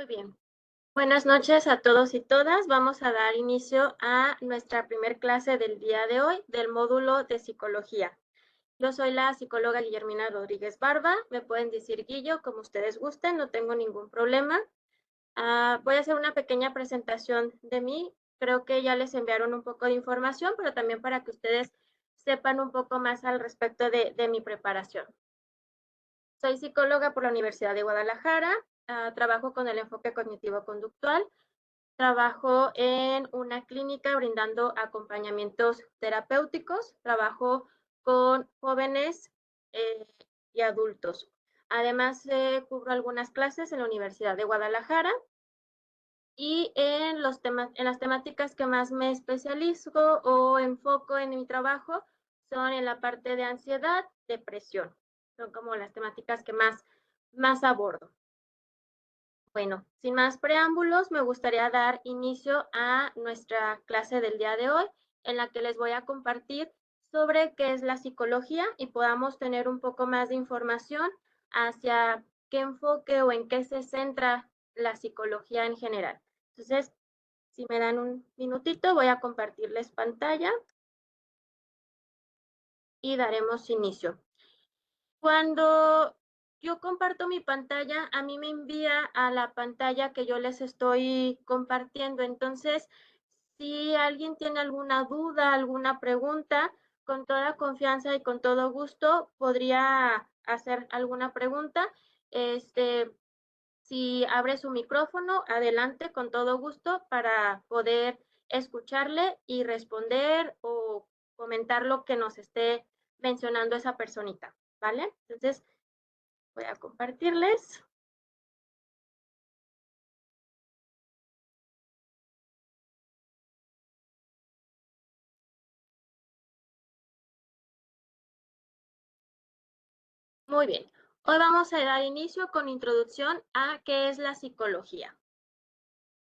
Muy bien. Buenas noches a todos y todas. Vamos a dar inicio a nuestra primer clase del día de hoy del módulo de psicología. Yo soy la psicóloga Guillermina Rodríguez Barba. Me pueden decir Guillo como ustedes gusten, no tengo ningún problema. Voy a hacer una pequeña presentación de mí. Creo que ya les enviaron un poco de información, pero también para que ustedes sepan un poco más al respecto de mi preparación. Soy psicóloga por la Universidad de Guadalajara. Trabajo con el enfoque cognitivo-conductual. Trabajo en una clínica brindando acompañamientos terapéuticos. Trabajo con jóvenes eh, y adultos. Además, cubro algunas clases en la Universidad de Guadalajara y en las temáticas que más me especializo o enfoco en mi trabajo son en la parte de ansiedad, depresión. Son como las temáticas que más abordo. Bueno, sin más preámbulos, me gustaría dar inicio a nuestra clase del día de hoy, en la que les voy a compartir sobre qué es la psicología y podamos tener un poco más de información hacia qué enfoque o en qué se centra la psicología en general. Entonces, si me dan un minutito, voy a compartirles pantalla y daremos inicio. Cuando yo comparto mi pantalla, a mí me envía a la pantalla que yo les estoy compartiendo. Entonces, si alguien tiene alguna duda, alguna pregunta, con toda confianza y con todo gusto podría hacer alguna pregunta. Este, si abre su micrófono, adelante con todo gusto para poder escucharle y responder o comentar lo que nos esté mencionando esa personita, ¿vale? Entonces, voy a compartirles. Muy bien. Hoy vamos a dar inicio con introducción a qué es la psicología.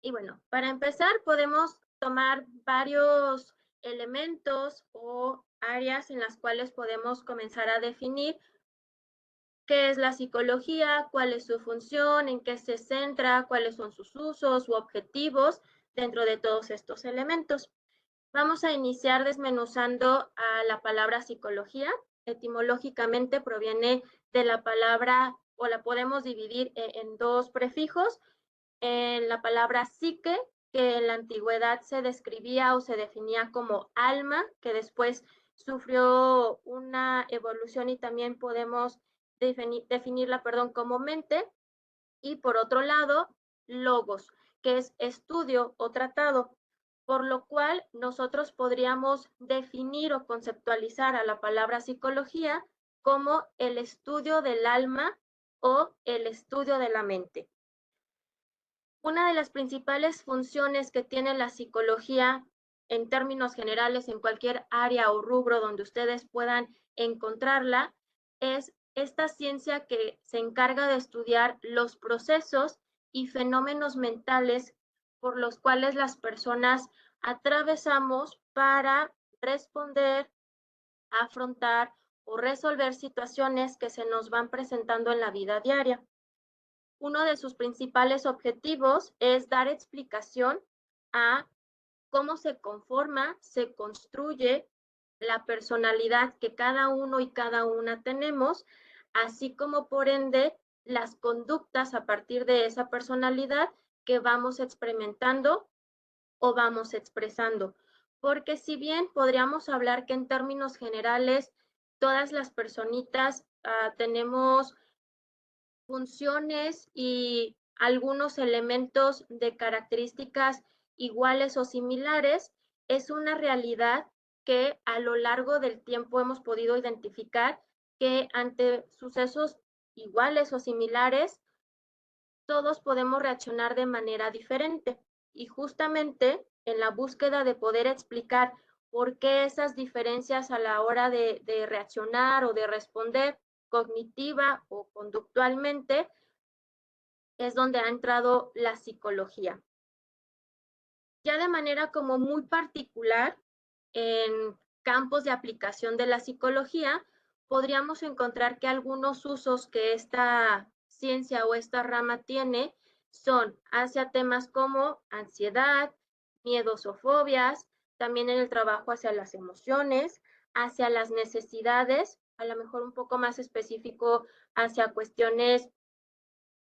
Y bueno, para empezar podemos tomar varios elementos o áreas en las cuales podemos comenzar a definir qué es la psicología, cuál es su función, en qué se centra, cuáles son sus usos u objetivos dentro de todos estos elementos. Vamos a iniciar desmenuzando a la palabra psicología. Etimológicamente proviene de la palabra, o la podemos dividir en dos prefijos, en la palabra psique, que en la antigüedad se describía o se definía como alma, que después sufrió una evolución y también podemos definirla, como mente, y por otro lado, logos, que es estudio o tratado, por lo cual nosotros podríamos definir o conceptualizar a la palabra psicología como el estudio del alma o el estudio de la mente. Una de las principales funciones que tiene la psicología en términos generales en cualquier área o rubro donde ustedes puedan encontrarla es esta ciencia que se encarga de estudiar los procesos y fenómenos mentales por los cuales las personas atravesamos para responder, afrontar o resolver situaciones que se nos van presentando en la vida diaria. Uno de sus principales objetivos es dar explicación a cómo se conforma, se construye la personalidad que cada uno y cada una tenemos, así como por ende las conductas a partir de esa personalidad que vamos experimentando o vamos expresando. Porque si bien podríamos hablar que en términos generales todas las personitas tenemos funciones y algunos elementos de características iguales o similares, es una realidad que a lo largo del tiempo hemos podido identificar que ante sucesos iguales o similares, todos podemos reaccionar de manera diferente. Y justamente en la búsqueda de poder explicar por qué esas diferencias a la hora de reaccionar o de responder cognitiva o conductualmente, es donde ha entrado la psicología. Ya de manera como muy particular, en campos de aplicación de la psicología, podríamos encontrar que algunos usos que esta ciencia o esta rama tiene son hacia temas como ansiedad, miedos o fobias, también en el trabajo hacia las emociones, hacia las necesidades, a lo mejor un poco más específico hacia cuestiones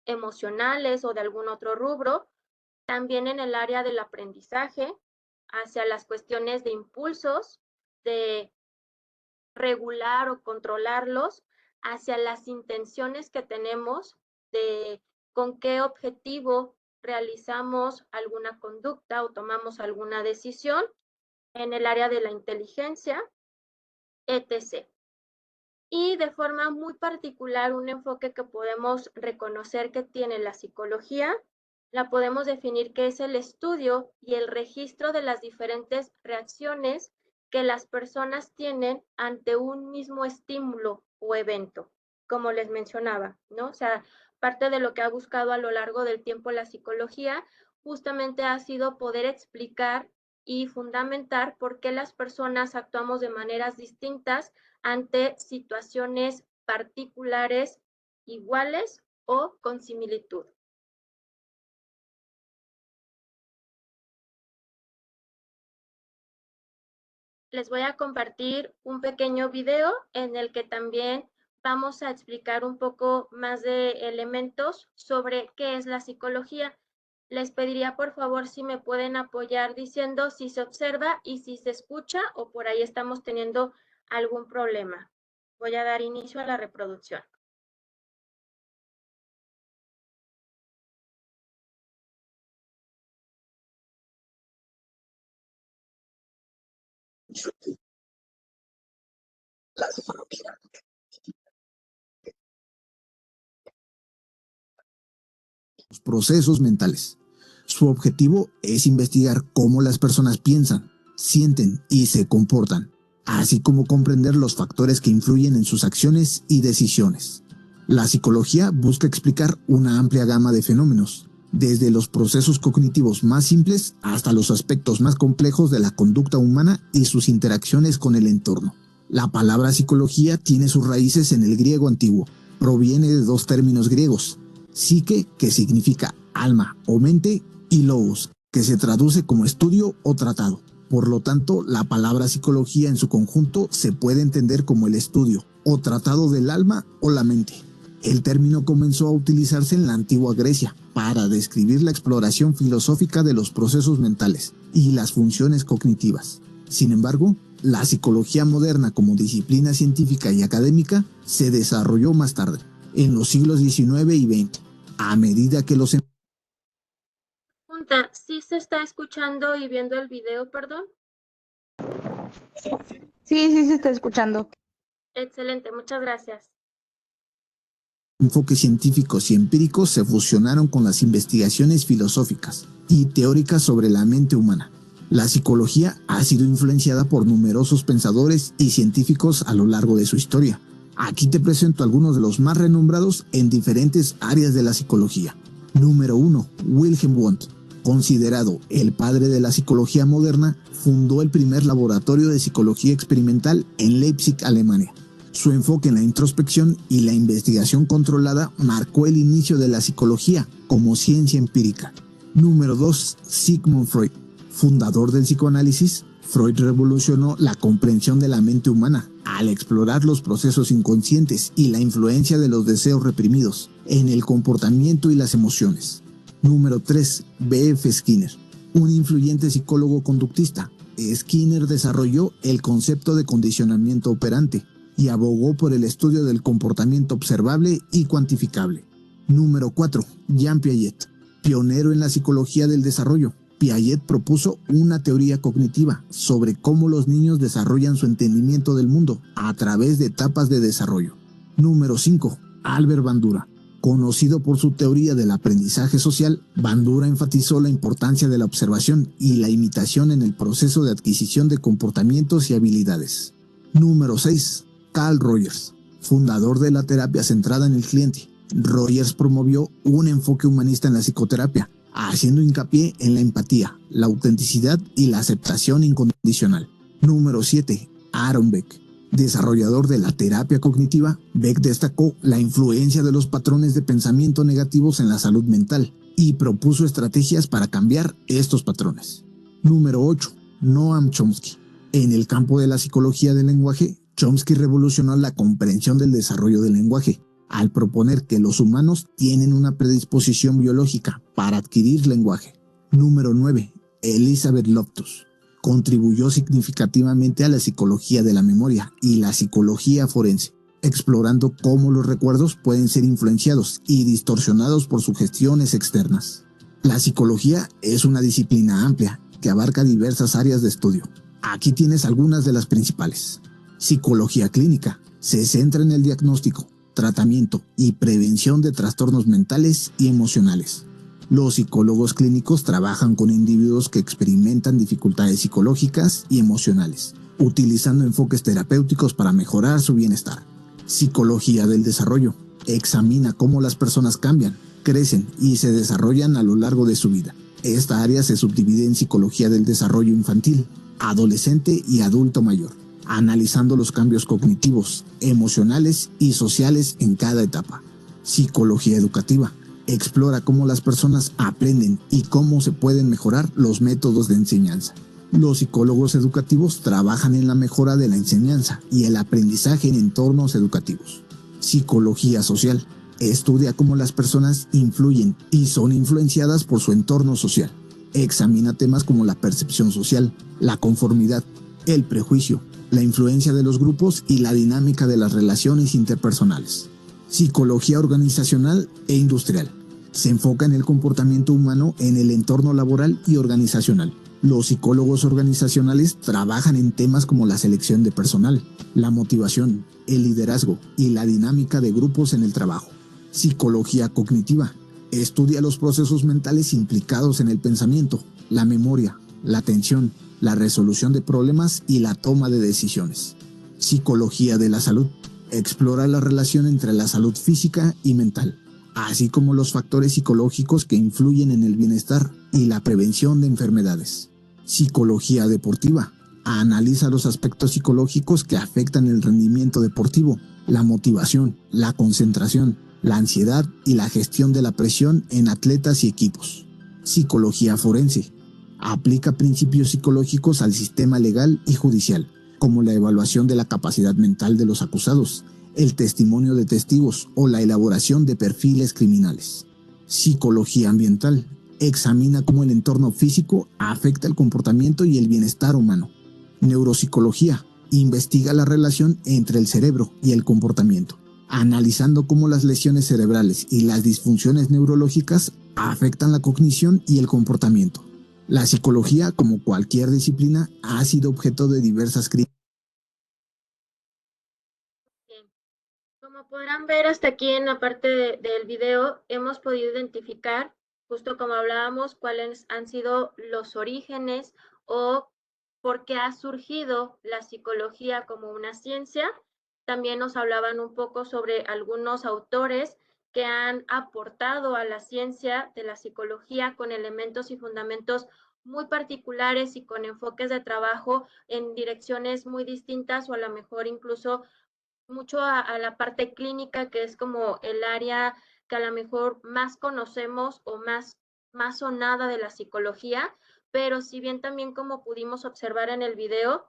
emocionales o de algún otro rubro, también en el área del aprendizaje, hacia las cuestiones de impulsos, de regular o controlarlos, hacia las intenciones que tenemos de con qué objetivo realizamos alguna conducta o tomamos alguna decisión, en el área de la inteligencia, etc. Y de forma muy particular, un enfoque que podemos reconocer que tiene la psicología, la podemos definir que es el estudio y el registro de las diferentes reacciones que las personas tienen ante un mismo estímulo o evento, como les mencionaba, ¿no? O sea, parte de lo que ha buscado a lo largo del tiempo la psicología justamente ha sido poder explicar y fundamentar por qué las personas actuamos de maneras distintas ante situaciones particulares iguales o con similitud. Les voy a compartir un pequeño video en el que también vamos a explicar un poco más de elementos sobre qué es la psicología. Les pediría por favor si me pueden apoyar diciendo si se observa y si se escucha o por ahí estamos teniendo algún problema. Voy a dar inicio a la reproducción. Los procesos mentales. Su objetivo es investigar cómo las personas piensan, sienten y se comportan, así como comprender los factores que influyen en sus acciones y decisiones. La psicología busca explicar una amplia gama de fenómenos, desde los procesos cognitivos más simples hasta los aspectos más complejos de la conducta humana y sus interacciones con el entorno. La palabra psicología tiene sus raíces en el griego antiguo. Proviene de dos términos griegos: psique, que significa alma o mente, y logos, que se traduce como estudio o tratado. Por lo tanto, la palabra psicología en su conjunto se puede entender como el estudio o tratado del alma o la mente. El término comenzó a utilizarse en la antigua Grecia para describir la exploración filosófica de los procesos mentales y las funciones cognitivas. Sin embargo, la psicología moderna como disciplina científica y académica se desarrolló más tarde, en los siglos XIX y XX, a medida que los... ¿Sí se está escuchando y viendo el video, perdón? Sí, se está escuchando. Excelente, muchas gracias. Enfoques científicos y empíricos se fusionaron con las investigaciones filosóficas y teóricas sobre la mente humana. La psicología ha sido influenciada por numerosos pensadores y científicos a lo largo de su historia. Aquí te presento algunos de los más renombrados en diferentes áreas de la psicología. Número 1. Wilhelm Wundt. Considerado el padre de la psicología moderna, fundó el primer laboratorio de psicología experimental en Leipzig, Alemania. Su enfoque en la introspección y la investigación controlada marcó el inicio de la psicología como ciencia empírica. Número 2. Sigmund Freud. Fundador del psicoanálisis, Freud revolucionó la comprensión de la mente humana al explorar los procesos inconscientes y la influencia de los deseos reprimidos en el comportamiento y las emociones. Número 3. B.F. Skinner. Un influyente psicólogo conductista, Skinner desarrolló el concepto de condicionamiento operante y abogó por el estudio del comportamiento observable y cuantificable. Número 4. Jean Piaget. Pionero en la psicología del desarrollo, Piaget propuso una teoría cognitiva sobre cómo los niños desarrollan su entendimiento del mundo a través de etapas de desarrollo. Número 5. Albert Bandura. Conocido por su teoría del aprendizaje social, Bandura enfatizó la importancia de la observación y la imitación en el proceso de adquisición de comportamientos y habilidades. Número 6. Carl Rogers. Fundador de la terapia centrada en el cliente, Rogers promovió un enfoque humanista en la psicoterapia, haciendo hincapié en la empatía, la autenticidad y la aceptación incondicional. Número 7. Aaron Beck. Desarrollador de la terapia cognitiva, Beck destacó la influencia de los patrones de pensamiento negativos en la salud mental y propuso estrategias para cambiar estos patrones. Número 8. Noam Chomsky. En el campo de la psicología del lenguaje, Chomsky revolucionó la comprensión del desarrollo del lenguaje, al proponer que los humanos tienen una predisposición biológica para adquirir lenguaje. Número 9. Elizabeth Loftus. Contribuyó significativamente a la psicología de la memoria y la psicología forense, explorando cómo los recuerdos pueden ser influenciados y distorsionados por sugestiones externas. La psicología es una disciplina amplia que abarca diversas áreas de estudio. Aquí tienes algunas de las principales. Psicología clínica. Se centra en el diagnóstico, tratamiento y prevención de trastornos mentales y emocionales. Los psicólogos clínicos trabajan con individuos que experimentan dificultades psicológicas y emocionales, utilizando enfoques terapéuticos para mejorar su bienestar. Psicología del desarrollo. Examina cómo las personas cambian, crecen y se desarrollan a lo largo de su vida. Esta área se subdivide en psicología del desarrollo infantil, adolescente y adulto mayor, analizando los cambios cognitivos, emocionales y sociales en cada etapa. Psicología educativa. Explora cómo las personas aprenden y cómo se pueden mejorar los métodos de enseñanza. Los psicólogos educativos trabajan en la mejora de la enseñanza y el aprendizaje en entornos educativos. Psicología social. Estudia cómo las personas influyen y son influenciadas por su entorno social. Examina temas como la percepción social, la conformidad, el prejuicio, la influencia de los grupos y la dinámica de las relaciones interpersonales. Psicología organizacional e industrial. Se enfoca en el comportamiento humano en el entorno laboral y organizacional. Los psicólogos organizacionales trabajan en temas como la selección de personal, la motivación, el liderazgo y la dinámica de grupos en el trabajo. Psicología cognitiva. Estudia los procesos mentales implicados en el pensamiento, la memoria, la atención, la resolución de problemas y la toma de decisiones. Psicología de la salud. Explora la relación entre la salud física y mental, así como los factores psicológicos que influyen en el bienestar y la prevención de enfermedades. Psicología deportiva. Analiza los aspectos psicológicos que afectan el rendimiento deportivo, la motivación, la concentración, la ansiedad y la gestión de la presión en atletas y equipos. Psicología forense. Aplica principios psicológicos al sistema legal y judicial, como la evaluación de la capacidad mental de los acusados, el testimonio de testigos o la elaboración de perfiles criminales. Psicología ambiental. Examina cómo el entorno físico afecta el comportamiento y el bienestar humano. Neuropsicología. Investiga la relación entre el cerebro y el comportamiento, analizando cómo las lesiones cerebrales y las disfunciones neurológicas afectan la cognición y el comportamiento. La psicología, como cualquier disciplina, ha sido objeto de diversas críticas. Como podrán ver hasta aquí en la parte del video, hemos podido identificar, justo como hablábamos, cuáles han sido los orígenes o por qué ha surgido la psicología como una ciencia. También nos hablaban un poco sobre algunos autores que han aportado a la ciencia de la psicología con elementos y fundamentos muy particulares y con enfoques de trabajo en direcciones muy distintas o a lo mejor incluso mucho la parte clínica, que es como el área que a lo mejor más conocemos o más sonada de la psicología, pero si bien también como pudimos observar en el video,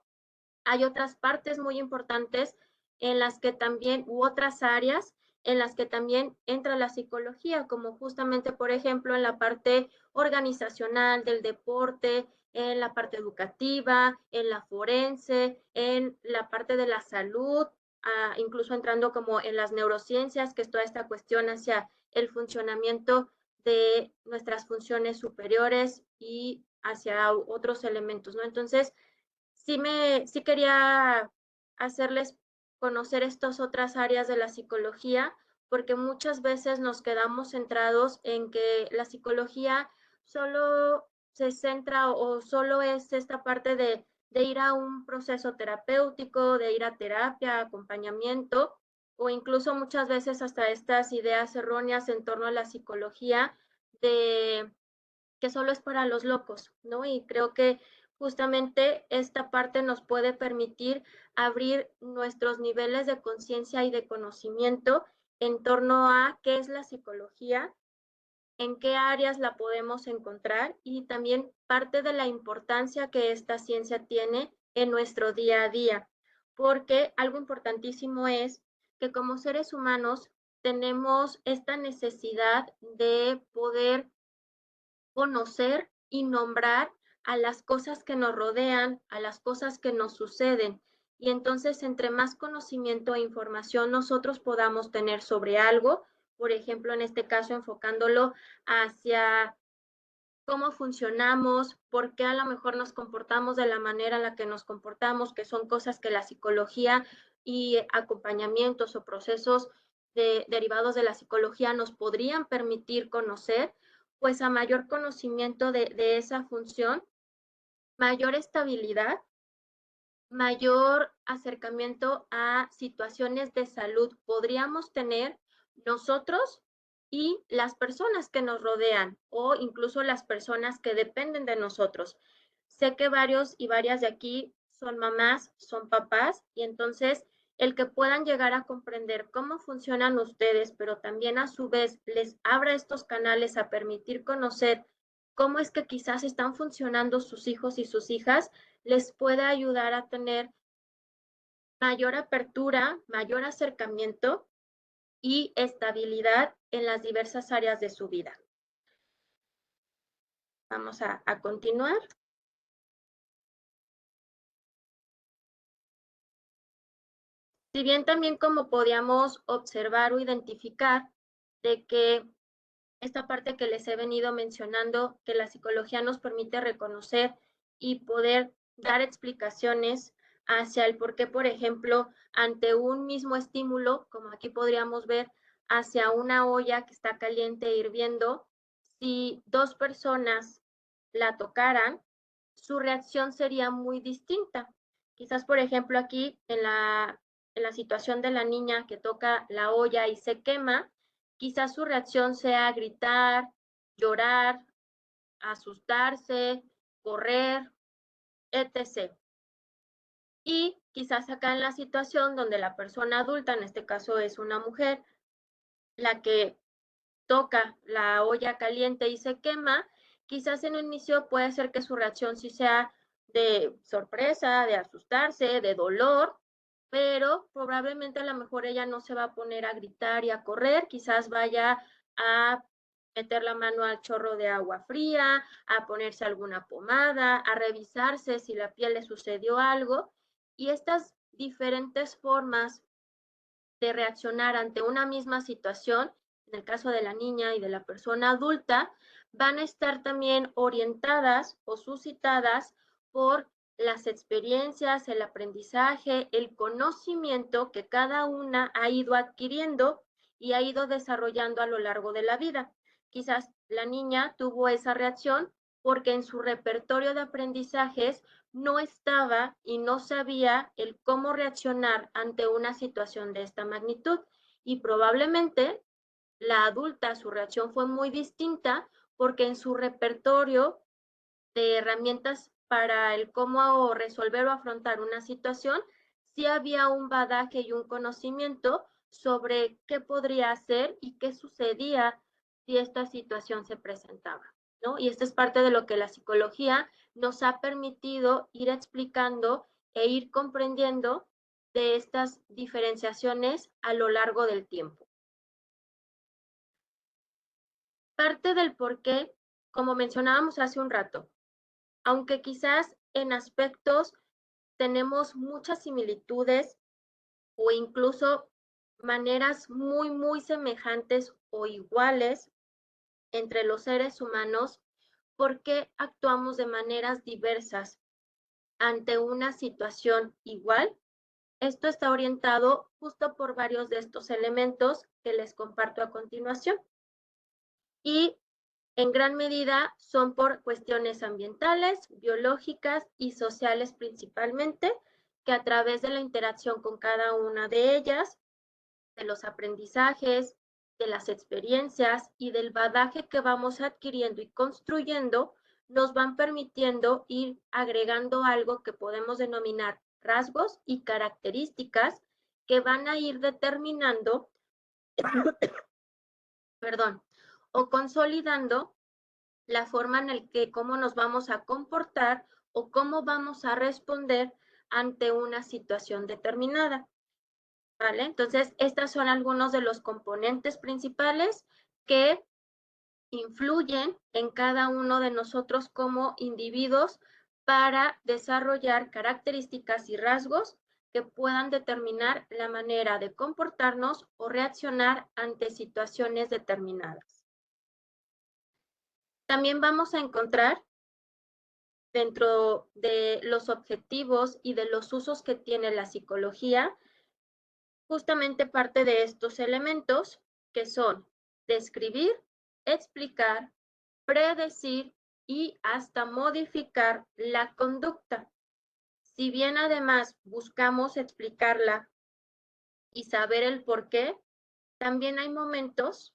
hay otras partes muy importantes en las que también, u otras áreas en las que también entra la psicología, como justamente, por ejemplo, en la parte organizacional del deporte, en la parte educativa, en la forense, en la parte de la salud, incluso entrando como en las neurociencias, que es toda esta cuestión hacia el funcionamiento de nuestras funciones superiores y hacia otros elementos, ¿no? Entonces, sí quería hacerles conocer estas otras áreas de la psicología, porque muchas veces nos quedamos centrados en que la psicología solo se centra o solo es esta parte de ir a un proceso terapéutico, de ir a terapia, acompañamiento, o incluso muchas veces hasta estas ideas erróneas en torno a la psicología de que solo es para los locos, ¿no? Y creo que justamente esta parte nos puede permitir abrir nuestros niveles de conciencia y de conocimiento en torno a qué es la psicología en qué áreas la podemos encontrar y también parte de la importancia que esta ciencia tiene en nuestro día a día, porque algo importantísimo es que como seres humanos tenemos esta necesidad de poder conocer y nombrar a las cosas que nos rodean, a las cosas que nos suceden. Y entonces, entre más conocimiento e información nosotros podamos tener sobre algo, por ejemplo, en este caso, enfocándolo hacia cómo funcionamos, por qué a lo mejor nos comportamos de la manera en la que nos comportamos, que son cosas que la psicología y acompañamientos o procesos derivados de la psicología nos podrían permitir conocer, pues a mayor conocimiento de esa función, mayor estabilidad, mayor acercamiento a situaciones de salud podríamos tener nosotros y las personas que nos rodean o incluso las personas que dependen de nosotros. Sé que varios y varias de aquí son mamás, son papás y entonces el que puedan llegar a comprender cómo funcionan ustedes, pero también a su vez les abra estos canales a permitir conocer cómo es que quizás están funcionando sus hijos y sus hijas, les puede ayudar a tener mayor apertura, mayor acercamiento y estabilidad en las diversas áreas de su vida. Vamos a continuar. Si bien también como podíamos observar o identificar de que esta parte que les he venido mencionando, que la psicología nos permite reconocer y poder dar explicaciones hacia el por qué, por ejemplo, ante un mismo estímulo, como aquí podríamos ver, hacia una olla que está caliente e hirviendo, si dos personas la tocaran, su reacción sería muy distinta. Quizás, por ejemplo, aquí en la situación de la niña que toca la olla y se quema, quizás su reacción sea gritar, llorar, asustarse, correr, etc. Y quizás acá en la situación donde la persona adulta, en este caso es una mujer, la que toca la olla caliente y se quema, quizás en un inicio puede ser que su reacción sí sea de sorpresa, de asustarse, de dolor, pero probablemente a lo mejor ella no se va a poner a gritar y a correr, quizás vaya a meter la mano al chorro de agua fría, a ponerse alguna pomada, a revisarse si la piel le sucedió algo. Y estas diferentes formas de reaccionar ante una misma situación, en el caso de la niña y de la persona adulta, van a estar también orientadas o suscitadas por las experiencias, el aprendizaje, el conocimiento que cada una ha ido adquiriendo y ha ido desarrollando a lo largo de la vida. Quizás la niña tuvo esa reacción porque en su repertorio de aprendizajes no estaba y no sabía el cómo reaccionar ante una situación de esta magnitud. Y probablemente la adulta, su reacción fue muy distinta porque en su repertorio de herramientas para el cómo resolver o afrontar una situación, sí había un bagaje y un conocimiento sobre qué podría hacer y qué sucedía si esta situación se presentaba, ¿no? Y esta es parte de lo que la psicología nos ha permitido ir explicando e ir comprendiendo de estas diferenciaciones a lo largo del tiempo. Parte del por qué, como mencionábamos hace un rato, aunque quizás en aspectos tenemos muchas similitudes o incluso maneras muy semejantes o iguales entre los seres humanos, ¿por qué actuamos de maneras diversas ante una situación igual? Esto está orientado justo por varios de estos elementos que les comparto a continuación. Y en gran medida son por cuestiones ambientales, biológicas y sociales principalmente, que a través de la interacción con cada una de ellas, de los aprendizajes, de las experiencias y del bagaje que vamos adquiriendo y construyendo, nos van permitiendo ir agregando algo que podemos denominar rasgos y características que van a ir determinando, perdón, o consolidando la forma en la que cómo nos vamos a comportar o cómo vamos a responder ante una situación determinada. ¿Vale? Entonces, estos son algunos de los componentes principales que influyen en cada uno de nosotros como individuos para desarrollar características y rasgos que puedan determinar la manera de comportarnos o reaccionar ante situaciones determinadas. También vamos a encontrar dentro de los objetivos y de los usos que tiene la psicología, justamente parte de estos elementos que son describir, explicar, predecir y hasta modificar la conducta. Si bien además buscamos explicarla y saber el por qué, también hay momentos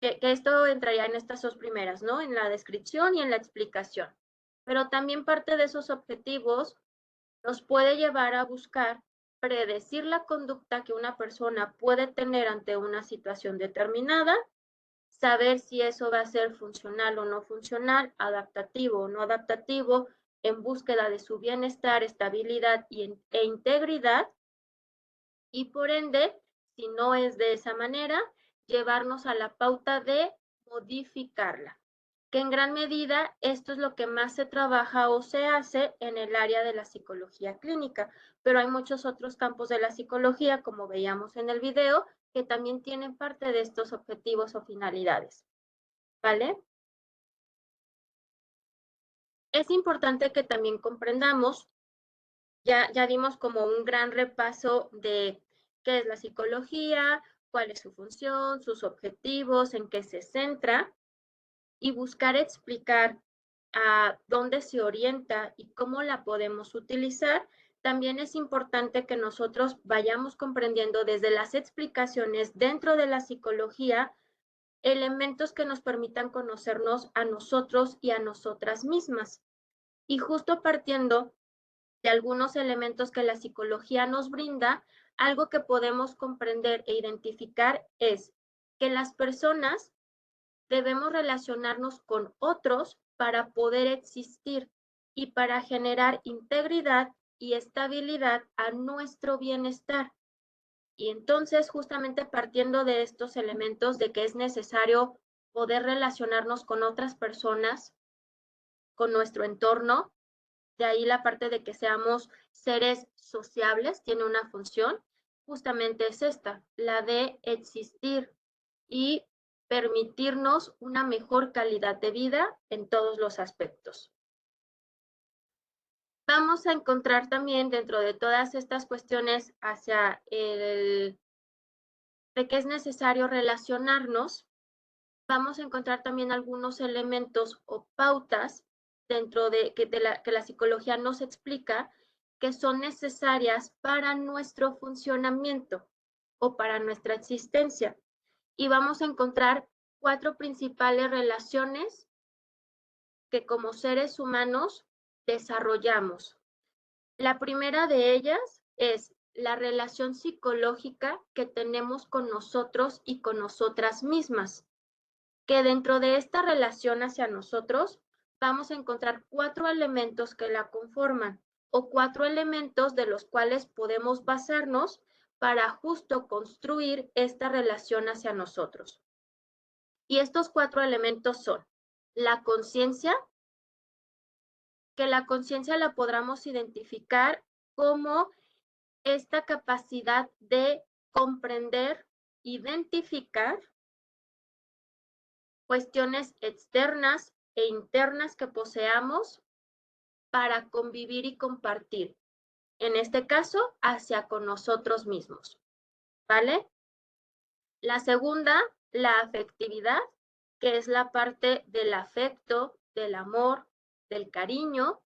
que esto entraría en estas dos primeras, ¿no? En la descripción y en la explicación. Pero también parte de esos objetivos nos puede llevar a buscar predecir la conducta que una persona puede tener ante una situación determinada, saber si eso va a ser funcional o no funcional, adaptativo o no adaptativo, en búsqueda de su bienestar, estabilidad e integridad, y por ende, si no es de esa manera, llevarnos a la pauta de modificarla, que en gran medida esto es lo que más se trabaja o se hace en el área de la psicología clínica, pero hay muchos otros campos de la psicología, como veíamos en el video, que también tienen parte de estos objetivos o finalidades, ¿vale? Es importante que también comprendamos, ya dimos como un gran repaso de qué es la psicología, cuál es su función, sus objetivos, en qué se centra, y buscar explicar a dónde se orienta y cómo la podemos utilizar. También es importante que nosotros vayamos comprendiendo desde las explicaciones dentro de la psicología elementos que nos permitan conocernos a nosotros y a nosotras mismas. Y justo partiendo de algunos elementos que la psicología nos brinda, algo que podemos comprender e identificar es que las personas debemos relacionarnos con otros para poder existir y para generar integridad y estabilidad a nuestro bienestar. Y entonces, justamente partiendo de estos elementos de que es necesario poder relacionarnos con otras personas, con nuestro entorno, de ahí la parte de que seamos seres sociables, tiene una función, justamente es esta, la de existir y permitirnos una mejor calidad de vida en todos los aspectos. Vamos a encontrar también dentro de todas estas cuestiones hacia el de que es necesario relacionarnos, vamos a encontrar también algunos elementos o pautas dentro de que la psicología nos explica que son necesarias para nuestro funcionamiento o para nuestra existencia. Y vamos a encontrar 4 principales relaciones que como seres humanos desarrollamos. La primera de ellas es la relación psicológica que tenemos con nosotros y con nosotras mismas, que dentro de esta relación hacia nosotros vamos a encontrar 4 elementos que la conforman o 4 elementos de los cuales podemos basarnos para justo construir esta relación hacia nosotros. Y estos 4 elementos son la conciencia, que la conciencia la podamos identificar como esta capacidad de comprender, identificar cuestiones externas e internas que poseamos para convivir y compartir. En este caso, hacia con nosotros mismos, ¿vale? La segunda, la afectividad, que es la parte del afecto, del amor, del cariño.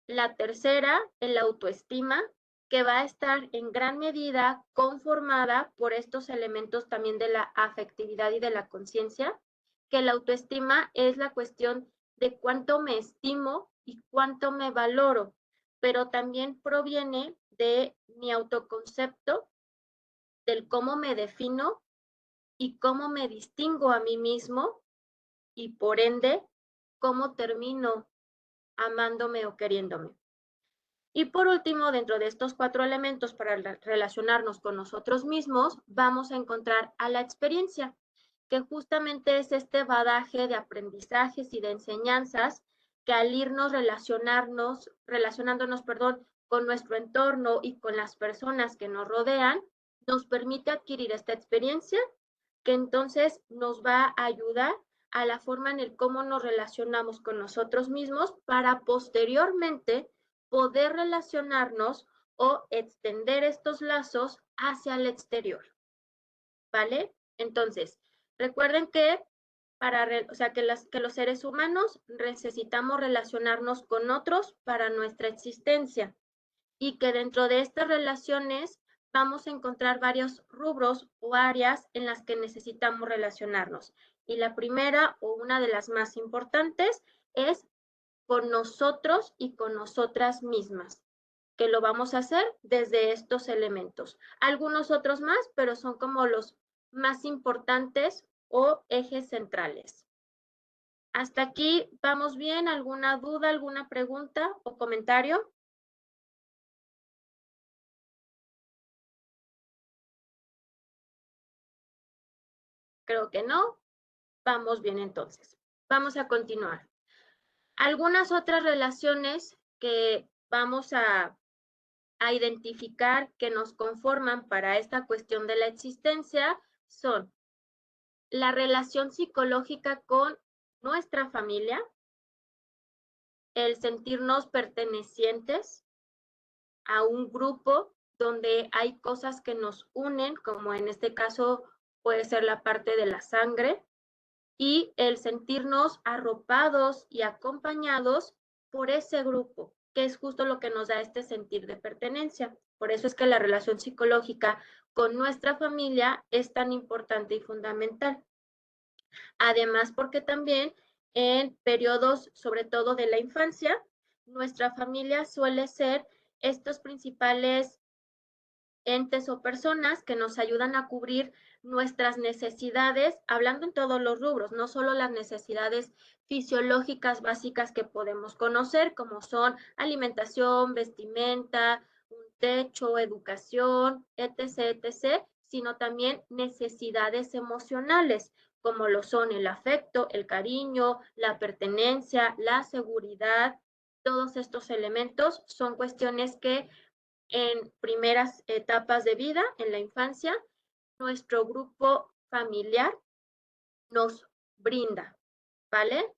La tercera, el autoestima, que va a estar en gran medida conformada por estos elementos también de la afectividad y de la conciencia, que la autoestima es la cuestión de cuánto me estimo y cuánto me valoro, pero también proviene de mi autoconcepto, del cómo me defino y cómo me distingo a mí mismo y por ende, cómo termino amándome o queriéndome. Y por último, dentro de estos 4 elementos para relacionarnos con nosotros mismos, vamos a encontrar a la experiencia, que justamente es este bagaje de aprendizajes y de enseñanzas que al irnos relacionándonos, con nuestro entorno y con las personas que nos rodean, nos permite adquirir esta experiencia que entonces nos va a ayudar a la forma en el cómo nos relacionamos con nosotros mismos para posteriormente poder relacionarnos o extender estos lazos hacia el exterior, ¿vale? Entonces, recuerden que que los seres humanos necesitamos relacionarnos con otros para nuestra existencia y que dentro de estas relaciones vamos a encontrar varios rubros o áreas en las que necesitamos relacionarnos. Y la primera o una de las más importantes es con nosotros y con nosotras mismas, que lo vamos a hacer desde estos elementos. Algunos otros más, pero son como los más importantes o ejes centrales. ¿Hasta aquí vamos bien? ¿Alguna duda, alguna pregunta o comentario? Creo que no. Vamos bien entonces. Vamos a continuar. Algunas otras relaciones que vamos a identificar que nos conforman para esta cuestión de la existencia son la relación psicológica con nuestra familia, el sentirnos pertenecientes a un grupo donde hay cosas que nos unen, como en este caso puede ser la parte de la sangre, y el sentirnos arropados y acompañados por ese grupo, que es justo lo que nos da este sentir de pertenencia. Por eso es que la relación psicológica con nuestra familia es tan importante y fundamental. Además, porque también en periodos, sobre todo de la infancia, nuestra familia suele ser estos principales entes o personas que nos ayudan a cubrir nuestras necesidades, hablando en todos los rubros, no solo las necesidades fisiológicas básicas que podemos conocer, como son alimentación, vestimenta, un techo, educación, etc., etc., sino también necesidades emocionales, como lo son el afecto, el cariño, la pertenencia, la seguridad. Todos estos elementos son cuestiones que en primeras etapas de vida, en la infancia, nuestro grupo familiar nos brinda, ¿vale?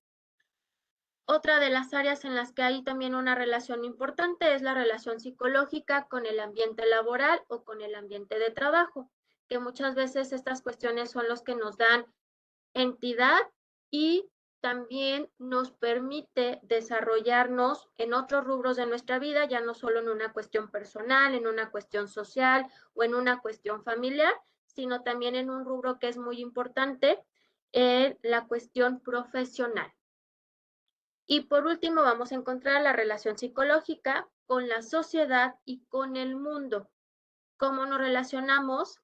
Otra de las áreas en las que hay también una relación importante es la relación psicológica con el ambiente laboral o con el ambiente de trabajo, que muchas veces estas cuestiones son los que nos dan entidad y también nos permite desarrollarnos en otros rubros de nuestra vida, ya no solo en una cuestión personal, en una cuestión social o en una cuestión familiar, sino también en un rubro que es muy importante, en la cuestión profesional. Y por último, vamos a encontrar la relación psicológica con la sociedad y con el mundo. ¿Cómo nos relacionamos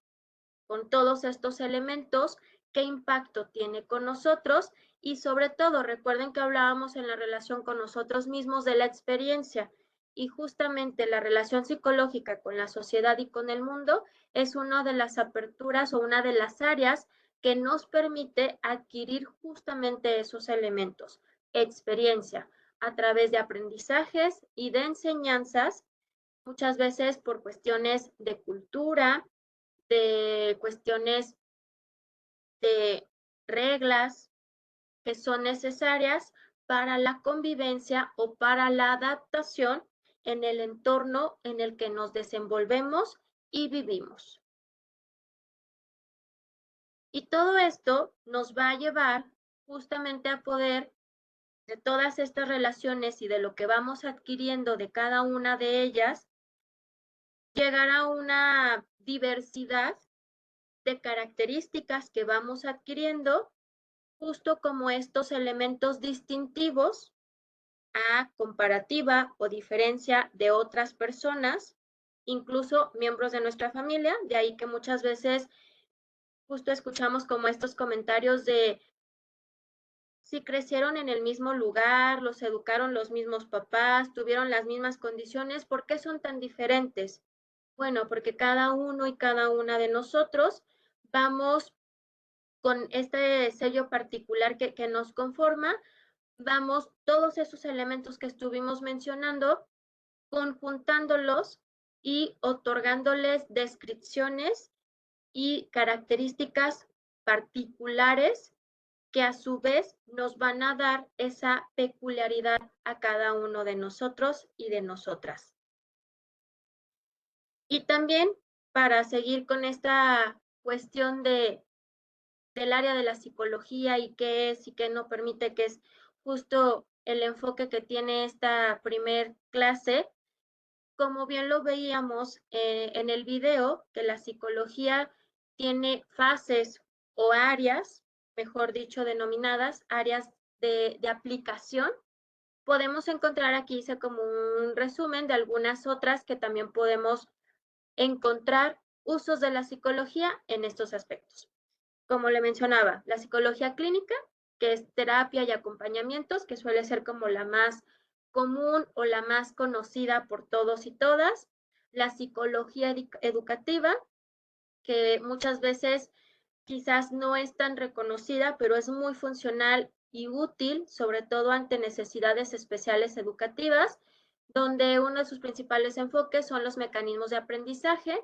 con todos estos elementos? ¿Qué impacto tiene con nosotros? Y sobre todo, recuerden que hablábamos en la relación con nosotros mismos de la experiencia y justamente la relación psicológica con la sociedad y con el mundo es una de las aperturas o una de las áreas que nos permite adquirir justamente esos elementos, experiencia, a través de aprendizajes y de enseñanzas, muchas veces por cuestiones de cultura, de cuestiones de reglas que son necesarias para la convivencia o para la adaptación en el entorno en el que nos desenvolvemos y vivimos. Y todo esto nos va a llevar justamente a poder, de todas estas relaciones y de lo que vamos adquiriendo de cada una de ellas, llegar a una diversidad de características que vamos adquiriendo, justo como estos elementos distintivos a comparativa o diferencia de otras personas, incluso miembros de nuestra familia, de ahí que muchas veces justo escuchamos como estos comentarios de si crecieron en el mismo lugar, los educaron los mismos papás, tuvieron las mismas condiciones, ¿por qué son tan diferentes? Bueno, porque cada uno y cada una de nosotros vamos con este sello particular que nos conforma, vamos todos esos elementos que estuvimos mencionando, conjuntándolos y otorgándoles descripciones y características particulares que a su vez nos van a dar esa peculiaridad a cada uno de nosotros y de nosotras. Y también para seguir con esta cuestión del área de la psicología y qué es y qué no permite, que es justo el enfoque que tiene esta primer clase, como bien lo veíamos en el video, que la psicología tiene fases o áreas, mejor dicho, denominadas áreas de aplicación. Podemos encontrar aquí, hice como un resumen de algunas otras que también podemos encontrar usos de la psicología en estos aspectos. Como le mencionaba, la psicología clínica, que es terapia y acompañamientos, que suele ser como la más común o la más conocida por todos y todas. La psicología educativa, que muchas veces quizás no es tan reconocida, pero es muy funcional y útil, sobre todo ante necesidades especiales educativas, donde uno de sus principales enfoques son los mecanismos de aprendizaje.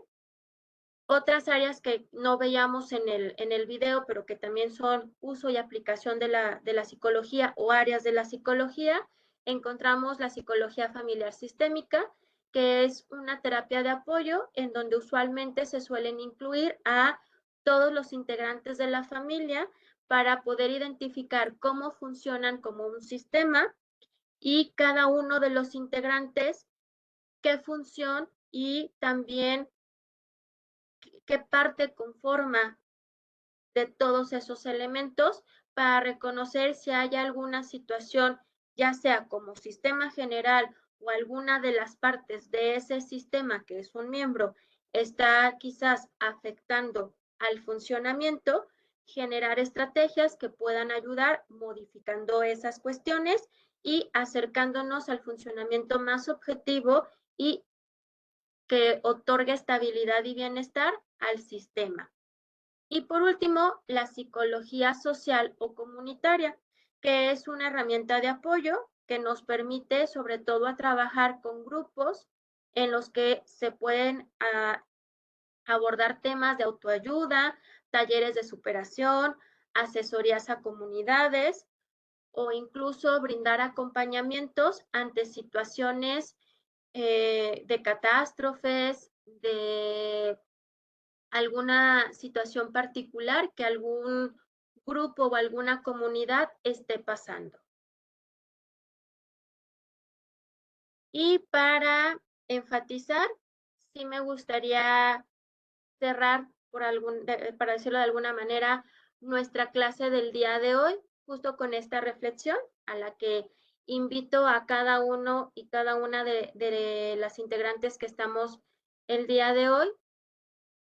Otras áreas que no veíamos en el video, pero que también son uso y aplicación de la psicología o áreas de la psicología, encontramos la psicología familiar sistémica, que es una terapia de apoyo en donde usualmente se suelen incluir a todos los integrantes de la familia para poder identificar cómo funcionan como un sistema y cada uno de los integrantes, qué función y también qué parte conforma de todos esos elementos para reconocer si hay alguna situación, ya sea como sistema general o alguna de las partes de ese sistema que es un miembro está quizás afectando al funcionamiento, generar estrategias que puedan ayudar modificando esas cuestiones y acercándonos al funcionamiento más objetivo y que otorgue estabilidad y bienestar al sistema. Y por último, la psicología social o comunitaria, que es una herramienta de apoyo que nos permite sobre todo a trabajar con grupos en los que se pueden abordar temas de autoayuda, talleres de superación, asesorías a comunidades o incluso brindar acompañamientos ante situaciones de catástrofes, de alguna situación particular que algún grupo o alguna comunidad esté pasando. Y para enfatizar, sí me gustaría cerrar para decirlo de alguna manera, nuestra clase del día de hoy, justo con esta reflexión a la que invito a cada uno y cada una de las integrantes que estamos el día de hoy,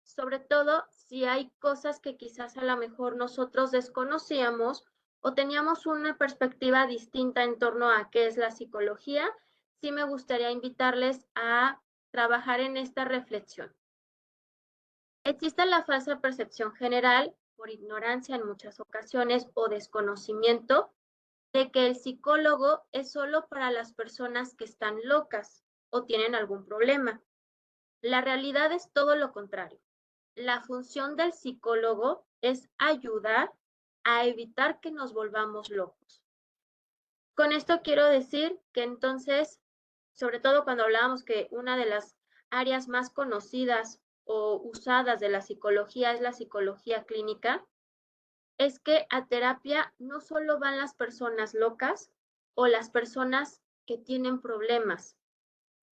sobre todo si hay cosas que quizás a lo mejor nosotros desconocíamos o teníamos una perspectiva distinta en torno a qué es la psicología, sí me gustaría invitarles a trabajar en esta reflexión. Existe la falsa percepción general, por ignorancia en muchas ocasiones o desconocimiento, de que el psicólogo es solo para las personas que están locas o tienen algún problema. La realidad es todo lo contrario. La función del psicólogo es ayudar a evitar que nos volvamos locos. Con esto quiero decir que entonces, sobre todo cuando hablábamos que una de las áreas más conocidas o usadas de la psicología es la psicología clínica, es que a terapia no solo van las personas locas o las personas que tienen problemas,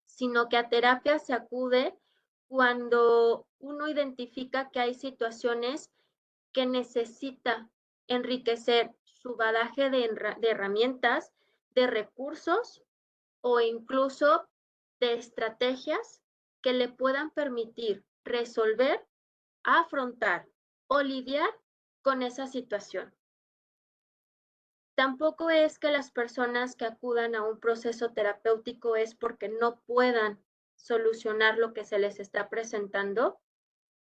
sino que a terapia se acude cuando uno identifica que hay situaciones que necesita enriquecer su bagaje de herramientas, de recursos o incluso de estrategias que le puedan permitir resolver, afrontar o lidiar con esa situación. Tampoco es que las personas que acudan a un proceso terapéutico es porque no puedan solucionar lo que se les está presentando,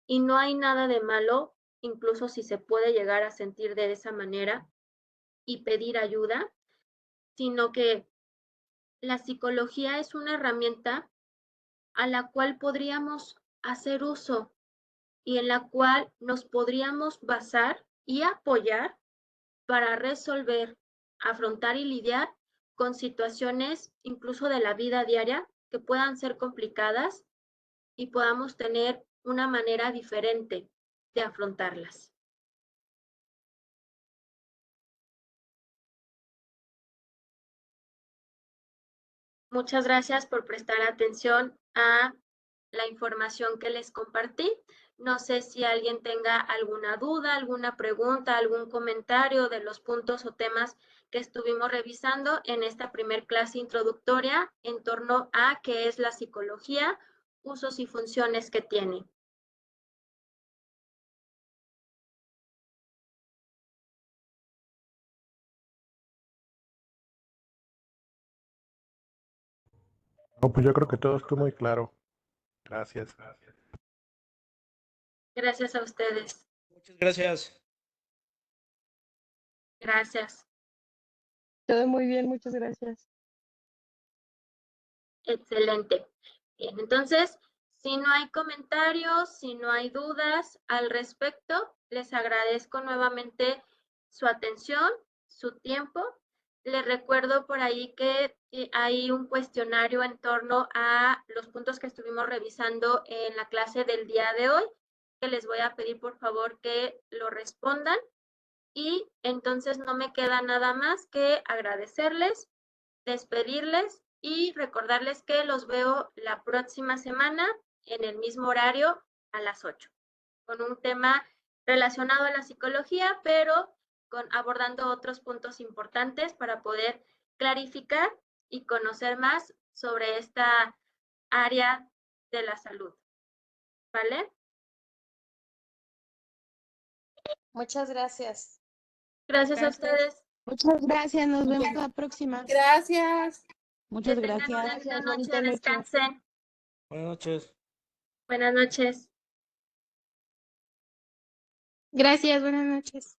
y no hay nada de malo, incluso si se puede llegar a sentir de esa manera y pedir ayuda, sino que la psicología es una herramienta a la cual podríamos hacer uso y en la cual nos podríamos basar y apoyar para resolver, afrontar y lidiar con situaciones incluso de la vida diaria que puedan ser complicadas y podamos tener una manera diferente de afrontarlas. Muchas gracias por prestar atención a la información que les compartí. No sé si alguien tenga alguna duda, alguna pregunta, algún comentario de los puntos o temas que estuvimos revisando en esta primer clase introductoria en torno a qué es la psicología, usos y funciones que tiene. No, pues yo creo que todo estuvo muy claro. Gracias. Gracias a ustedes. Muchas gracias. Gracias. Todo muy bien, muchas gracias. Excelente. Bien, entonces, si no hay comentarios, si no hay dudas al respecto, les agradezco nuevamente su atención, su tiempo. Les recuerdo por ahí que hay un cuestionario en torno a los puntos que estuvimos revisando en la clase del día de hoy, que les voy a pedir por favor que lo respondan. Y entonces no me queda nada más que agradecerles, despedirles y recordarles que los veo la próxima semana en el mismo horario a las 8, con un tema relacionado a la psicología, pero abordando otros puntos importantes para poder clarificar y conocer más sobre esta área de la salud. ¿Vale? Muchas gracias. Gracias a ustedes. Muchas gracias, nos vemos la próxima. Gracias. Muchas Que tengan gracias. una linda noche, Bonita noche. descansen. Buenas noches. Buenas noches. Gracias, buenas noches.